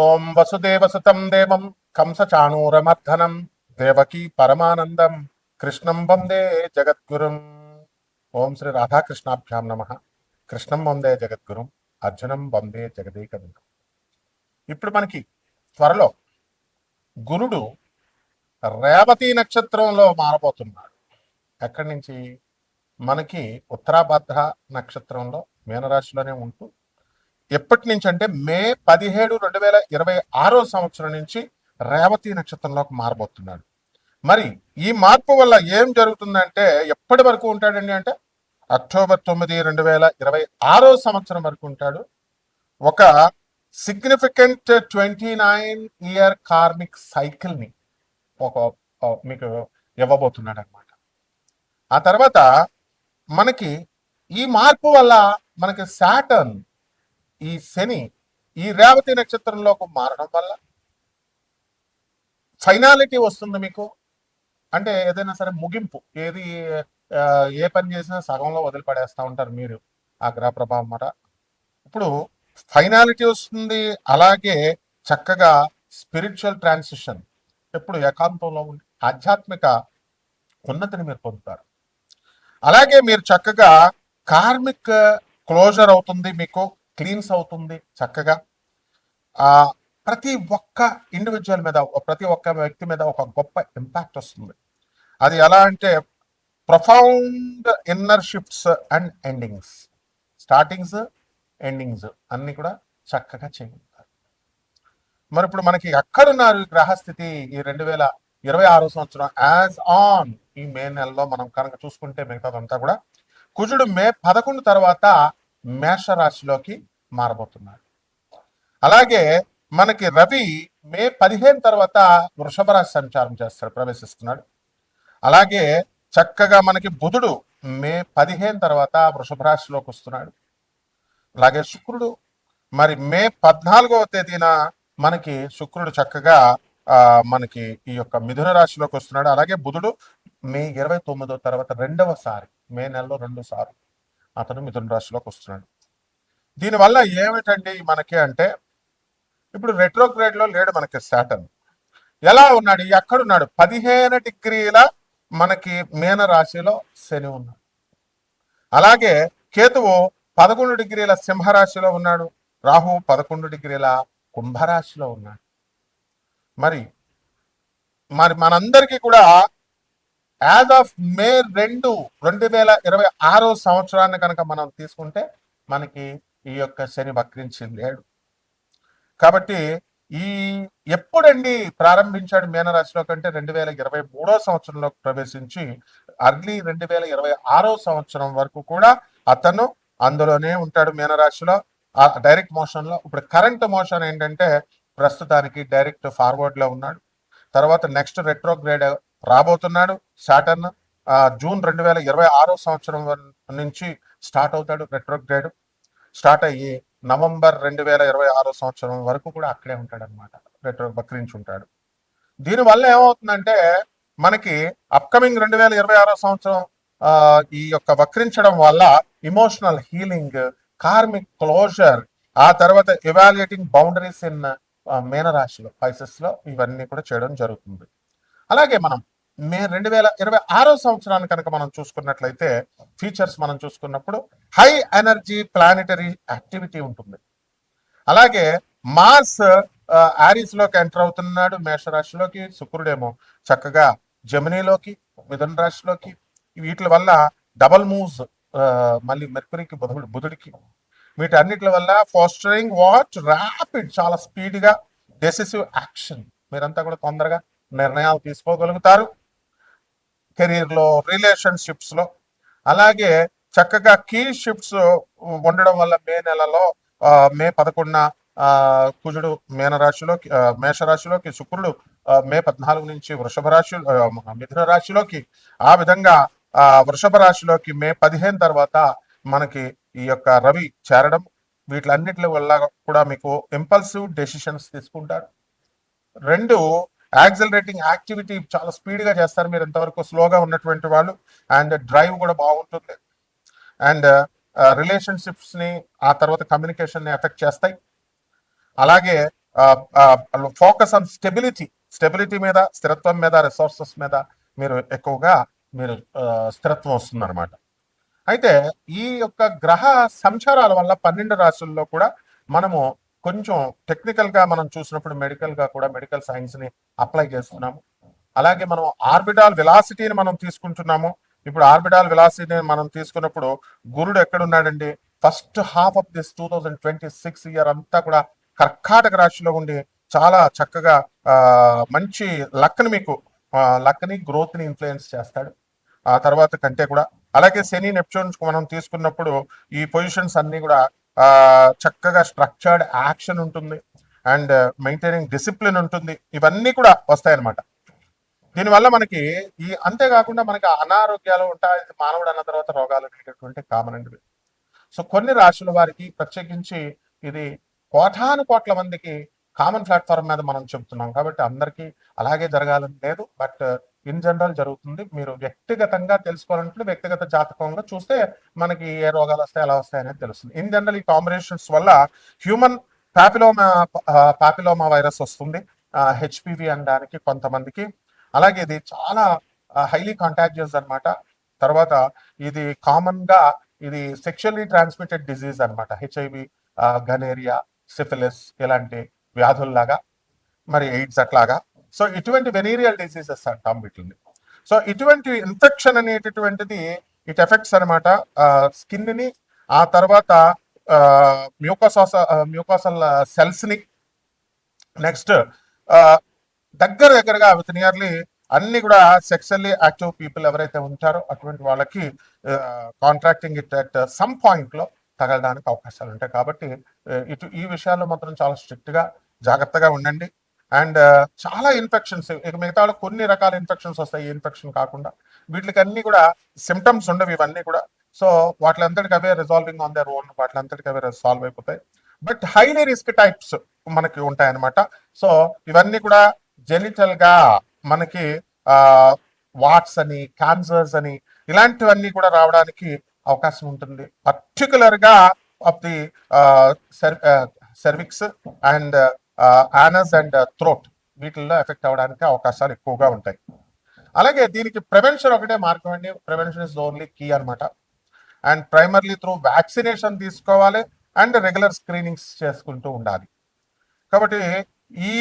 ఓం వసుదేవసుతం దేవం కంసచాణూరమర్ధనం దేవకీ పరమానందం కృష్ణం వందే జగద్గురుం. ఓం శ్రీ రాధాకృష్ణాభ్యాం నమ. కృష్ణం వందే జగద్గురుం, అర్జునం వందే జగదేకవిందం. ఇప్పుడు మనకి త్వరలో గురుడు రేవతి నక్షత్రంలో మారబోతున్నాడు. ఎక్కడి నుంచి? మనకి ఉత్తరాభద్ర నక్షత్రంలో మీనరాశిలోనే ఉంటూ ఎప్పటి నుంచి అంటే మే 17, 2026 సంవత్సరం నుంచి రేవతి నక్షత్రంలోకి మారబోతున్నాడు. మరి ఈ మార్పు వల్ల ఏం జరుగుతుందంటే ఎప్పటి వరకు ఉంటాడండి అంటే అక్టోబర్ 9, 2026 సంవత్సరం వరకు ఉంటాడు. ఒక సిగ్నిఫికెంట్ 29-year కార్మిక్ సైకిల్ని ఒక మీకు ఇవ్వబోతున్నాడు అనమాట. ఆ తర్వాత మనకి ఈ మార్పు వల్ల మనకి సాటర్న్, ఈ శని ఈ రేవతి నక్షత్రంలోకి మారడం వల్ల ఫైనాలిటీ వస్తుంది మీకు. అంటే ఏదైనా సరే ముగింపు, ఏది ఏ పని చేసినా సగంలో వదిలిపడేస్తూ ఉంటారు మీరు ఆ గ్రహ ప్రభావం మాట. ఇప్పుడు ఫైనాలిటీ వస్తుంది. అలాగే చక్కగా స్పిరిచువల్ ట్రాన్సిషన్, ఎప్పుడు ఏకాంతంలో ఉండి ఆధ్యాత్మిక ఉన్నతిని మీరు పొందుతారు. అలాగే మీరు చక్కగా కార్మిక్ క్లోజర్ అవుతుంది, మీకు క్లీన్స్ అవుతుంది చక్కగా. ప్రతి ఒక్క ఇండివిజువల్ మీద, ప్రతి ఒక్క వ్యక్తి మీద ఒక గొప్ప ఇంపాక్ట్ వస్తుంది. అది ఎలా అంటే profound inner shifts and endings, startings endings అన్ని కూడా చక్కగా చేయగలుగుతారు. మరి ఇప్పుడు మనకి ఎక్కడున్నారు గ్రహస్థితి ఈ 2026 సంవత్సరం యాజ్ ఆన్ ఈ మే నెలలో మనం కనుక చూసుకుంటే మిగతాదంతా కూడా కుజుడు మే 11 తర్వాత మేషరాశిలోకి మారబోతున్నాడు. అలాగే మనకి రవి మే 15 తర్వాత వృషభ రాశి సంచారం చేస్తాడు, ప్రవేశిస్తున్నాడు. అలాగే చక్కగా మనకి బుధుడు మే 15 తర్వాత వృషభ రాశిలోకి వస్తున్నాడు. అలాగే శుక్రుడు మరి మే 14వ తేదీన మనకి శుక్రుడు చక్కగా మనకి ఈ యొక్క మిథున రాశిలోకి వస్తున్నాడు. అలాగే బుధుడు మే 29వ తర్వాత రెండవసారి, మే నెలలో 2 సార్లు అతను మిథున రాశిలోకి వస్తున్నాడు. దీనివల్ల ఏమిటండి మనకి అంటే ఇప్పుడు రెట్రోగ్రేడ్ లో లేడు మనకి సాటర్న్. ఎలా ఉన్నాడు? ఎక్కడున్నాడు? 15 డిగ్రీల మనకి మీన రాశిలో శని ఉన్నాడు. అలాగే కేతువు 11 డిగ్రీల సింహరాశిలో ఉన్నాడు. రాహు 11 డిగ్రీల కుంభరాశిలో ఉన్నాడు. మరి మనందరికీ కూడా యాజ్ ఆఫ్ మే 2, 2026 సంవత్సరాన్ని కనుక మనం తీసుకుంటే మనకి ఈ యొక్క శని వక్రించి లేడు. కాబట్టి ఈ ఎప్పుడండి ప్రారంభించాడు మీనరాశిలో కంటే 2023 సంవత్సరంలో ప్రవేశించి అర్లీ 2026 సంవత్సరం వరకు కూడా అతను అందులోనే ఉంటాడు మీనరాశిలో, డైరెక్ట్ మోషన్ లో. ఇప్పుడు కరెంట్ మోషన్ ఏంటంటే ప్రస్తుతానికి డైరెక్ట్ ఫార్వర్డ్ లో ఉన్నాడు. తర్వాత నెక్స్ట్ రెట్రోగ్రేడ్ రాబోతున్నాడు సాటర్న్. జూన్ 2026 సంవత్సరం నుంచి స్టార్ట్ అవుతాడు రెట్రోగ్రేడ్. స్టార్ట్ అయ్యి నవంబర్ 2026 సంవత్సరం వరకు కూడా అక్కడే ఉంటాడు అనమాట, రెట్రో వక్రించి ఉంటాడు. దీనివల్ల ఏమవుతుందంటే మనకి అప్కమింగ్ 2026 సంవత్సరం ఈ యొక్క వక్రించడం వల్ల ఇమోషనల్ హీలింగ్, కార్మిక్ క్లోజర్, ఆ తర్వాత ఎవాల్యుయేటింగ్ బౌండరీస్ ఇన్ మీనరాశిలో, పైసెస్ లో ఇవన్నీ కూడా చేయడం జరుగుతుంది. అలాగే మనం మే 2026 సంవత్సరాన్ని కనుక మనం చూసుకున్నట్లయితే ఫీచర్స్ మనం చూసుకున్నప్పుడు హై ఎనర్జీ ప్లానెటరీ యాక్టివిటీ ఉంటుంది. అలాగే మార్స్ ఆరిస్ లోకి ఎంటర్ అవుతున్నాడు మేషరాశిలోకి. శుక్రుడేమో చక్కగా జమినీలోకి, మిథున రాశిలోకి. వీటి వల్ల డబల్ మూవ్స్ మళ్ళీ మెర్కురీకి, బుధుడికి, వీటన్నిటి వల్ల ఫోస్టరింగ్ వాట్ ర్యాపిడ్, చాలా స్పీడ్గా డెసిసివ్ యాక్షన్, మీరంతా కూడా తొందరగా నిర్ణయాలు తీసుకోగలుగుతారు కెరీర్లో, రిలేషన్షిప్స్లో. అలాగే చక్కగా కీ షిఫ్ట్స్ ఉండడం వల్ల మే నెలలో మే 11న కుజుడు మీనరాశిలోకి, మేషరాశిలోకి, శుక్రుడు మే 14 నుంచి వృషభ రాశి, మిథున రాశిలోకి, ఆ విధంగా వృషభ రాశిలోకి మే 15 తర్వాత మనకి ఈ యొక్క రవి చేరడం, వీటిలన్నిటి వల్ల కూడా మీకు ఇంపల్సివ్ డెసిషన్స్ తీసుకుంటారు. 2 యాక్సిలరేటింగ్ యాక్టివిటీ, చాలా స్పీడ్గా చేస్తారు మీరు ఎంతవరకు స్లోగా ఉన్నటువంటి వాళ్ళు. అండ్ డ్రైవ్ కూడా బాగుంటుంది. అండ్ రిలేషన్షిప్స్ని, ఆ తర్వాత కమ్యూనికేషన్ని ఎఫెక్ట్ చేస్తాయి. అలాగే ఫోకస్ ఆన్ స్టెబిలిటీ మీద, స్థిరత్వం మీద, రిసోర్సెస్ మీద మీరు ఎక్కువగా మీరు స్థిరత్వం వస్తుందన్నమాట. అయితే ఈ యొక్క గ్రహ సంచారాల వల్ల 12 రాశుల్లో కూడా మనము కొంచెం టెక్నికల్గా మనం చూసినప్పుడు మెడికల్గా కూడా మెడికల్ సైన్స్ని అప్లై చేస్తున్నాము. అలాగే మనం ఆర్బిటాల్ వెలాసిటీని మనం తీసుకుంటున్నాము. ఇప్పుడు ఆర్బిటాల్ వెలాసిటీని మనం తీసుకున్నప్పుడు గురుడు ఎక్కడున్నాడండి? First half of this 2026 year అంతా కూడా కర్కాటక రాశిలో ఉండి చాలా చక్కగా మంచి లక్ని మీకు లక్ని గ్రోత్ని ఇన్ఫ్లుయెన్స్ చేస్తాడు ఆ తర్వాత కంటే కూడా. అలాగే శని నెప్ట్యూన్స్ మనం తీసుకున్నప్పుడు ఈ పొజిషన్స్ అన్ని కూడా చక్కగా స్ట్రక్చర్డ్ యాక్షన్ ఉంటుంది అండ్ మెయింటైనింగ్ డిసిప్లిన్ ఉంటుంది. ఇవన్నీ కూడా వస్తాయన్నమాట. దీనివల్ల మనకి అంతేకాకుండా మనకి అనారోగ్యాలు ఉంటాయి. మానవుడు అన్న తర్వాత రోగాలు అనేటటువంటి కామన్ అండి. సో కొన్ని రాశుల వారికి ప్రత్యేకించి ఇది కోట్ల మందికి కామన్ ప్లాట్ఫామ్ మీద మనం చెబుతున్నాం కాబట్టి అందరికీ అలాగే జరగాలని లేదు, బట్ ఇన్ జనరల్ జరుగుతుంది. మీరు వ్యక్తిగతంగా తెలుసుకోవాలంటే వ్యక్తిగత జాతకంగా చూస్తే మనకి ఏ రోగాలు వస్తాయి ఎలా వస్తాయి అనేది తెలుస్తుంది. ఇన్ జనరల్ ఈ కాంబినేషన్స్ వల్ల హ్యూమన్ పాపిలోమా వైరస్ వస్తుంది, హెచ్పివి అనడానికి కొంతమందికి. అలాగే ఇది చాలా హైలీ కాంటాజియస్ అనమాట. తర్వాత ఇది కామన్ గా ఇది సెక్షువల్లీ ట్రాన్స్మిటెడ్ డిజీజ్ అనమాట. హెచ్ఐవి, గనేరియా, సిఫిలిస్ ఇలాంటి వ్యాధుల్లాగా, మరి ఎయిడ్స్ అట్లాగా. సో ఇటువంటి వెనీరియల్ డిసీజెస్ అంటాం వీటిని. సో ఇటువంటి ఇన్ఫెక్షన్ అనేటటువంటిది ఇట్ ఎఫెక్ట్స్ అనమాట స్కిన్ ని, ఆ తర్వాత మ్యూకోసల్ సెల్స్ ని. నెక్స్ట్ దగ్గరగా విత్ నియర్లీ అన్ని కూడా సెక్సువల్లీ యాక్టివ్ పీపుల్ ఎవరైతే ఉంటారో అటువంటి వాళ్ళకి contracting it at some point లో తగలడానికి అవకాశాలు ఉంటాయి. కాబట్టి ఈ విషయాల్లో మాత్రం చాలా స్ట్రిక్ట్ గా జాగ్రత్తగా ఉండండి. అండ్ చాలా ఇన్ఫెక్షన్స్, ఇక మిగతా కొన్ని రకాల ఇన్ఫెక్షన్స్ వస్తాయి. ఈ ఇన్ఫెక్షన్ కాకుండా వీటికి అన్ని కూడా సిమ్టమ్స్ ఉండవు ఇవన్నీ కూడా. సో వాటిలంతటికి అవే రిజాల్వింగ్ ఆన్ దర్ ఓన్, వాటిలంతటికి అవే సాల్వ్ అయిపోతాయి. బట్ హైలీ రిస్క్ టైప్స్ మనకి ఉంటాయన్నమాట. సో ఇవన్నీ కూడా జెనిటల్ గా మనకి వాట్స్ అని, క్యాన్సర్స్ అని ఇలాంటివన్నీ కూడా రావడానికి అవకాశం ఉంటుంది. పర్టికులర్ గా of the cervix and anus and throat వీటిల్లో ఎఫెక్ట్ అవ్వడానికి అవకాశాలు ఎక్కువగా ఉంటాయి. అలాగే దీనికి ప్రివెన్షన్ ఒకటే మార్గం అండి. ప్రివెన్షన్ ఇస్ ఓన్లీ కీ అనమాట. అండ్ ప్రైమర్లీ త్రూ వ్యాక్సినేషన్ తీసుకోవాలి అండ్ రెగ్యులర్ స్క్రీనింగ్స్ చేసుకుంటూ ఉండాలి. కాబట్టి ఈ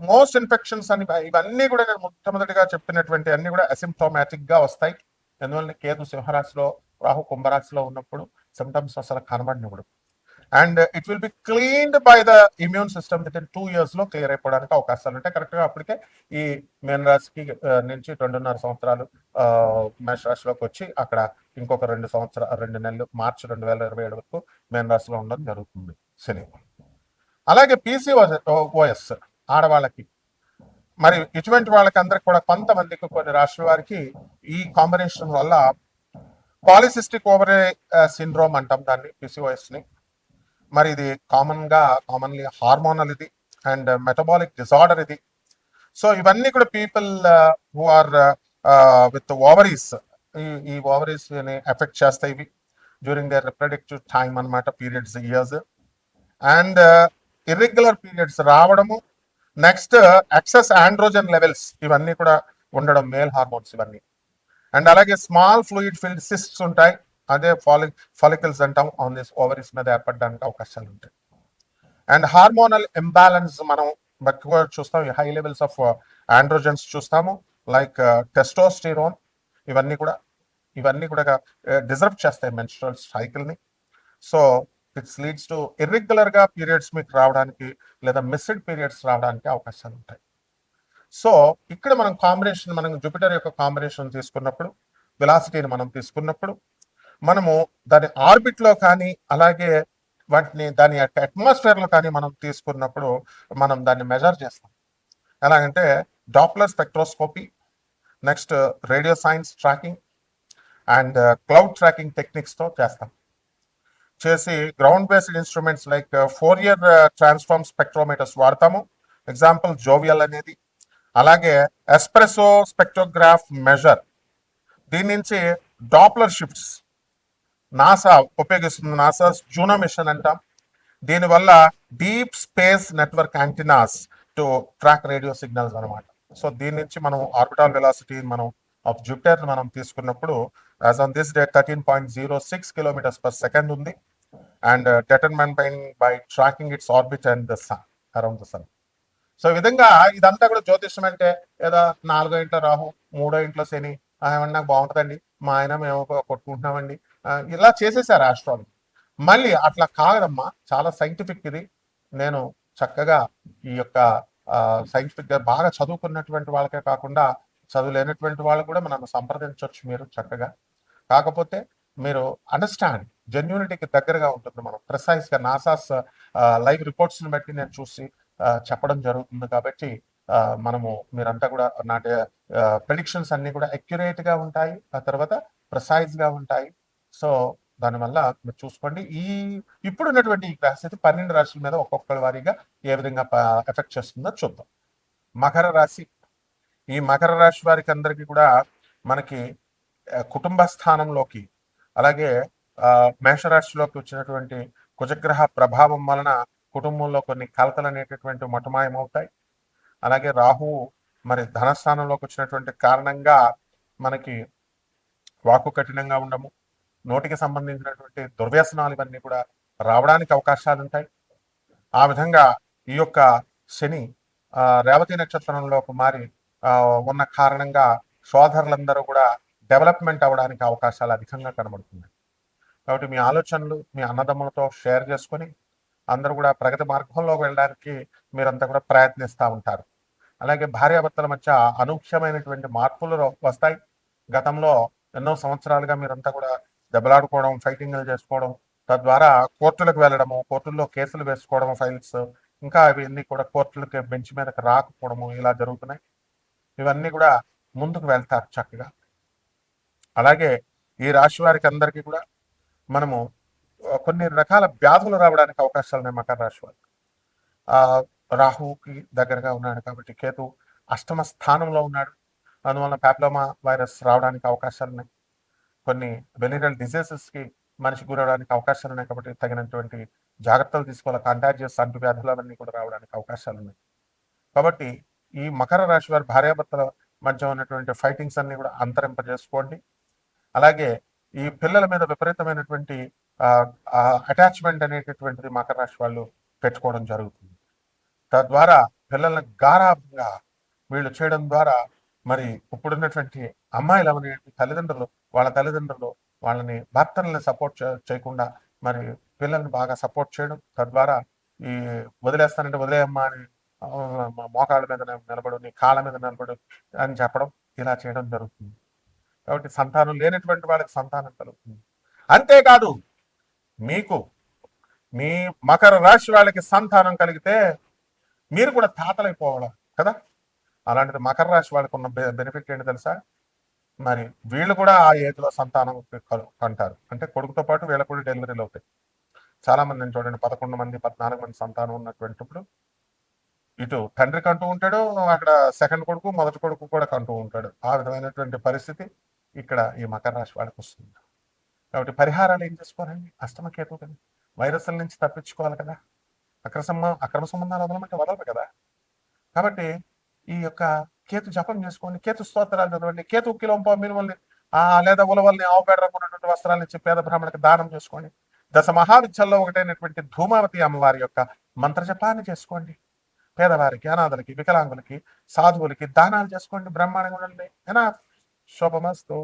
మోస్ట్ ఇన్ఫెక్షన్స్ అని ఇవన్నీ కూడా నేను మొట్టమొదటిగా చెప్పినటువంటి అన్ని కూడా అసిమ్ప్టోమాటిక్ గా వస్తాయి. ఎందువల్ల కేతు సింహరాశిలో, రాహు కుంభరాశిలో ఉన్నప్పుడు సిమ్టమ్స్ అసలు కనబడినప్పుడు. And it will be cleaned by the immune system within 2 years లో క్లియర్ అయిపోవడానికి అవకాశాలు ఉంటాయి. కరెక్ట్ గా అప్పటికే ఈ మేన రాశికి నుంచి 2.5 సంవత్సరాలు మేష రాశిలోకి వచ్చి అక్కడ ఇంకొక 2 నెలలు మార్చి 2027 వరకు మేన రాశిలో ఉండడం జరుగుతుంది శని. అలాగే PCOS ఆడవాళ్ళకి, మరి ఇటువంటి వాళ్ళకి అందరికి కూడా కొంతమందికి కొన్ని రాష్ట్రాల వారికి ఈ కాంబినేషన్ వల్ల పాలిసిస్టిక్ ఓవరీ సిండ్రోమ్ అంటాం దాన్ని, PCOS ని. మరి ఇది కామన్లీ హార్మోనల్ ఇది అండ్ మెటబాలిక్ డిజార్డర్ ఇది. సో ఇవన్నీ కూడా people who are with ovaries, ఈ ఓవరీస్ ని ఎఫెక్ట్ చేస్తాయి ఇవి డ్యూరింగ్ దర్ రిప్రొడక్టివ్ టైం అనమాట, periods years. And irregular periods రావడము, నెక్స్ట్ ఎక్సెస్ ఆండ్రోజన్ లెవెల్స్ ఇవన్నీ కూడా ఉండడం, మేల్ హార్మోన్స్ ఇవన్నీ. అండ్ అలాగే స్మాల్ ఫ్లూయిడ్ ఫిల్డ్ సిస్ట్స్ ఉంటాయి, అదే ఫాలికల్స్ అంటాం, ఆన్ దిస్ ఓవరీస్ మీద ఏర్పడడానికి అవకాశాలు ఉంటాయి. అండ్ హార్మోనల్ ఇంబ్యాలెన్స్ మనం ఎక్కువ చూస్తాం, హై లెవెల్స్ ఆఫ్ ఆండ్రోజన్స్ చూస్తాము, లైక్ టెస్టోస్టిరోన్. ఇవన్నీ కూడా డిజర్వ్ చేస్తాయి మెన్స్ట్రువల్ సైకిల్ని. So it's leads to irregular గా పీరియడ్స్ మీకు రావడానికి లేదా మిస్డ్ పీరియడ్స్ రావడానికి అవకాశాలు ఉంటాయి. సో ఇక్కడ మనం జూపిటర్ యొక్క కాంబినేషన్ తీసుకున్నప్పుడు, వెలాసిటీని మనం తీసుకున్నప్పుడు, మనము దాని ఆర్బిట్ లో కానీ అలాగే దాని యొక్క అట్మాస్ఫియర్ లో కానీ మనం తీసుకున్నప్పుడు మనం దాన్ని మెజర్ చేస్తాం. ఎలాగంటే Doppler spectroscopy, next radio science tracking and cloud tracking techniques తో చేసి ground based instruments like Fourier transform spectrometers వాడతాము. ఎగ్జాంపుల్ జోవియల్ అనేది. అలాగే ఎస్ప్రెసో స్పెక్ట్రోగ్రాఫ్ మెజర్, దీని నుంచి డాప్లర్ షిఫ్ట్స్ నాసా ఉపయోగిస్తుంది, నాసా జూనో మిషన్ అంటాం. దీనివల్ల deep space network antennas to track radio signals అనమాట. సో దీని నుంచి మనం ఆర్బిటాల్ వెలాసిటీ మనం ఆఫ్ జూపిటర్ మనం తీసుకున్నప్పుడు as on this date 13.06 kilometres per second ఉంది. And determined by tracking its orbit and the sun, around the sun. So ఈ విధంగా ఇదంతా కూడా జ్యోతిష్యం అంటే ఏదో 4 ఇంట్లో రాహు, 3 ఇంట్లో శని, ఏమన్నా నాకు బాగుంటుందండి, మా ఆయన మేము కొట్టుకుంటున్నామండి, ఇలా చేసేసారు ఆస్ట్రాలజీ. మళ్ళీ అట్లా కాదమ్మా, చాలా సైంటిఫిక్ ఇది. నేను చక్కగా ఈ యొక్క సైంటిఫిక్ గా బాగా చదువుకున్నటువంటి వాళ్ళకే కాకుండా చదువులేనటువంటి వాళ్ళు కూడా మనం సంప్రదించవచ్చు మీరు చక్కగా. కాకపోతే మీరు అండర్స్టాండ్ జెన్యూనిటీకి దగ్గరగా ఉంటుంది. మనం ప్రిసైజ్ గా నాసాస్ లైవ్ రిపోర్ట్స్ ని బట్టి నేను చూసి చెప్పడం జరుగుతుంది. కాబట్టి మనము మీరంతా కూడా నాటి ప్రెడిక్షన్స్ అన్ని కూడా అక్యురేట్ గా ఉంటాయి, ఆ తర్వాత ప్రిసైజ్ గా ఉంటాయి. సో దానివల్ల మీరు చూసుకోండి. ఇప్పుడు ఉన్నటువంటి ఈ గ్రహస్థితి 12 రాశుల మీద ఒక్కొక్కరి వారీగా ఏ విధంగా ఎఫెక్ట్ చేస్తుందో చూద్దాం. మకర రాశి. ఈ మకర రాశి వారికి అందరికీ కూడా మనకి కుటుంబ స్థానంలోకి, అలాగే మేషరాశిలోకి వచ్చినటువంటి కుజగ్రహ ప్రభావం వలన కుటుంబంలో కొన్ని కలతలు అనేటటువంటి మటుమాయమవుతాయి. అలాగే రాహువు మరి ధనస్థానంలోకి వచ్చినటువంటి కారణంగా మనకి వాక్కు కఠినంగా ఉండము, నోటికి సంబంధించినటువంటి దుర్వ్యసనాలు ఇవన్నీ కూడా రావడానికి అవకాశాలు ఉంటాయి. ఆ విధంగా ఈ యొక్క శని రేవతి నక్షత్రంలోకి మారి ఉన్న కారణంగా సోదరులందరూ కూడా డెవలప్మెంట్ అవ్వడానికి అవకాశాలు అధికంగా కనబడుతున్నాయి. కాబట్టి మీ ఆలోచనలు మీ అన్నదమ్ములతో షేర్ చేసుకొని అందరూ కూడా ప్రగతి మార్గంలోకి వెళ్ళడానికి మీరంతా కూడా ప్రయత్నిస్తూ ఉంటారు. అలాగే భార్యాభర్తల మధ్య అనూహ్యమైనటువంటి మార్పులు వస్తాయి. గతంలో ఎన్నో సంవత్సరాలుగా మీరంతా కూడా దెబ్బలాడుకోవడం, ఫైటింగ్లు చేసుకోవడం, తద్వారా కోర్టులకు వెళ్ళడము, కోర్టుల్లో కేసులు వేసుకోవడం, ఫైల్స్ ఇంకా ఇవన్నీ కూడా కోర్టులకి బెంచ్ మీదకి రాకపోవడము ఇలా జరుగుతున్నాయి. ఇవన్నీ కూడా ముందుకు వెళ్తారు చక్కగా. అలాగే ఈ రాశి వారికి అందరికీ కూడా మనము కొన్ని రకాల వ్యాధులు రావడానికి అవకాశాలు ఉన్నాయి. మకర రాశి వారికి రాహుకి దగ్గరగా ఉన్నాడు కాబట్టి కేతు అష్టమ స్థానంలో ఉన్నాడు. అందువల్ల ప్యాప్లోమా వైరస్ రావడానికి అవకాశాలు ఉన్నాయి. కొన్ని వెనరల్ డిసీజెస్కి మనిషి గురవడానికి అవకాశాలు ఉన్నాయి. కాబట్టి తగినటువంటి జాగ్రత్తలు తీసుకోవాలి. కంటాజియస్ అంటువ్యాధులు అవన్నీ కూడా రావడానికి అవకాశాలు ఉన్నాయి. కాబట్టి ఈ మకర రాశి వారి భార్యాభర్తల మధ్య ఉన్నటువంటి ఫైటింగ్స్ అన్ని కూడా అంతరింపజేసుకోండి. అలాగే ఈ పిల్లల మీద విపరీతమైనటువంటి అటాచ్మెంట్ అనేటటువంటిది మకర రాశి వాళ్ళు పెట్టుకోవడం జరుగుతుంది. తద్వారా పిల్లల్ని గారాభంగా వీళ్ళు చేయడం ద్వారా మరి ఇప్పుడున్నటువంటి అమ్మాయిలు అనేటువంటి తల్లిదండ్రులు వాళ్ళని భర్తల్ని సపోర్ట్ చేయకుండా మరి పిల్లల్ని బాగా సపోర్ట్ చేయడం, తద్వారా ఈ వదిలేస్తానంటే వదిలేయమ్మా అని మోకాళ్ళ మీద నిలబడు, నీ కాళ్ళ మీద నిలబడు అని చెప్పడం, ఇలా చేయడం జరుగుతుంది. కాబట్టి సంతానం లేనటువంటి వాళ్ళకి సంతానం కలుగుతుంది. అంతేకాదు మీకు మీ మకర రాశి వాళ్ళకి సంతానం కలిగితే మీరు కూడా తాతలైపోవడం కదా. అలాంటిది మకర రాశి వాళ్ళకు ఉన్న బెనిఫిట్ ఏంటి తెలుసా? మరి వీళ్ళు కూడా ఆ ఏజ్లో సంతానం కంటారు. అంటే కొడుకుతో పాటు వీళ్ళకు కూడా డెలివరీలు అవుతాయి. చాలా మందిని చూడండి, 11 మంది 14 మంది సంతానం ఉన్నటువంటిప్పుడు ఇటు తండ్రి కంటూ ఉంటాడు, అక్కడ సెకండ్ కొడుకు మొదటి కొడుకు కూడా కంటూ ఉంటాడు. ఆ విధమైనటువంటి పరిస్థితి ఇక్కడ ఈ మకర రాశి వాళ్ళకి వస్తుంది. కాబట్టి పరిహారాలు ఏం చేసుకోవాలండి? అష్టమకేతు కదా, వైరస్ల నుంచి తప్పించుకోవాలి కదా, అక్రమ సంబంధాలు వదలమంటే వదలరు కదా. కాబట్టి ఈ యొక్క కేతు జపం చేసుకోండి, కేతు స్తోత్రాలు చదవండి, కేతు కిలోంప మినుమల్ని లేదా ఉలవల్ని ఆవుపేడకున్నటువంటి వస్త్రాలను ఇచ్చి పేద బ్రాహ్మణులకు దానం చేసుకోండి. దశ మహావిద్యల్లో ఒకటైనటువంటి ధూమావతి అమ్మవారి యొక్క మంత్రజపాన్ని చేసుకోండి. పేదవారికి, అనాథలకి, వికలాంగులకి, సాధువులకి దానాలు చేసుకోండి. బ్రహ్మాండంగా ఉండండి. శుభమస్తు.